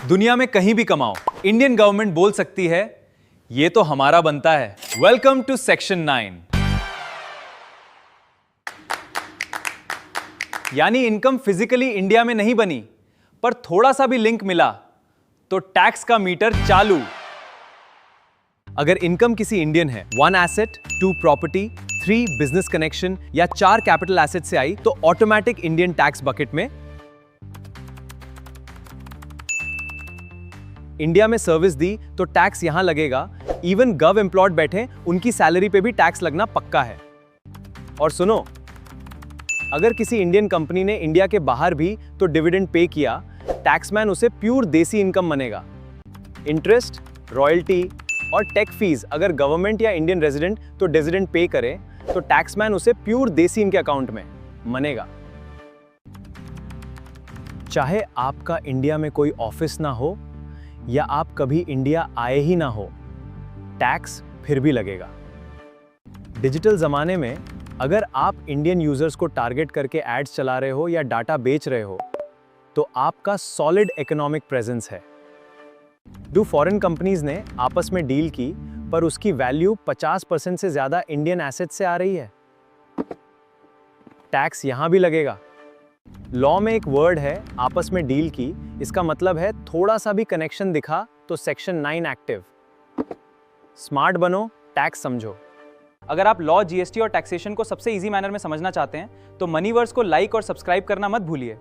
दुनिया में कहीं भी कमाओ, इंडियन गवर्नमेंट बोल सकती है ये तो हमारा बनता है। Welcome to section 9। यानी इनकम फिजिकली इंडिया में नहीं बनी, पर थोड़ा सा भी लिंक मिला तो टैक्स का मीटर चालू। अगर इनकम किसी इंडियन है, 1 एसेट, 2 प्रॉपर्टी, 3 बिजनेस कनेक्शन या 4 कैपिटल एसेट से आई तो ऑटोमेटिक इंडियन टैक्स बकेट में। इंडिया में सर्विस दी तो टैक्स यहां लगेगा। इवन गव एम्प्लॉयड बैठे, उनकी सैलरी पे भी टैक्स लगना पक्का है। और सुनो, अगर किसी इंडियन कंपनी ने इंडिया के बाहर भी तो डिविडेंड पे किया, टैक्समैन उसे प्योर देसी इनकम मानेगा। इंटरेस्ट, रॉयल्टी और टेक फीस अगर गवर्नमेंट या इंडियन रेजिडेंट तो डिविडेंड पे करे तो टैक्समैन उसे प्योर देसी इनके अकाउंट में मानेगा। चाहे आपका इंडिया में कोई ऑफिस ना हो या आप कभी इंडिया आए ही ना हो, टैक्स फिर भी लगेगा। डिजिटल जमाने में अगर आप इंडियन यूजर्स को टारगेट करके एड्स चला रहे हो या डाटा बेच रहे हो तो आपका सॉलिड इकोनॉमिक प्रेजेंस है। फॉरेन कंपनीज ने आपस में डील की, पर उसकी वैल्यू 50% से ज्यादा इंडियन एसेट से आ रही है। टैक्स यहां भी लगेगा। लॉ में एक वर्ड है आपस में डील की, इसका मतलब है थोड़ा सा भी कनेक्शन दिखा तो सेक्शन 9 एक्टिव। स्मार्ट बनो, टैक्स समझो। अगर आप लॉ, जीएसटी और टैक्सेशन को सबसे इजी मैनर में समझना चाहते हैं तो मनीवर्स को लाइक और सब्सक्राइब करना मत भूलिए।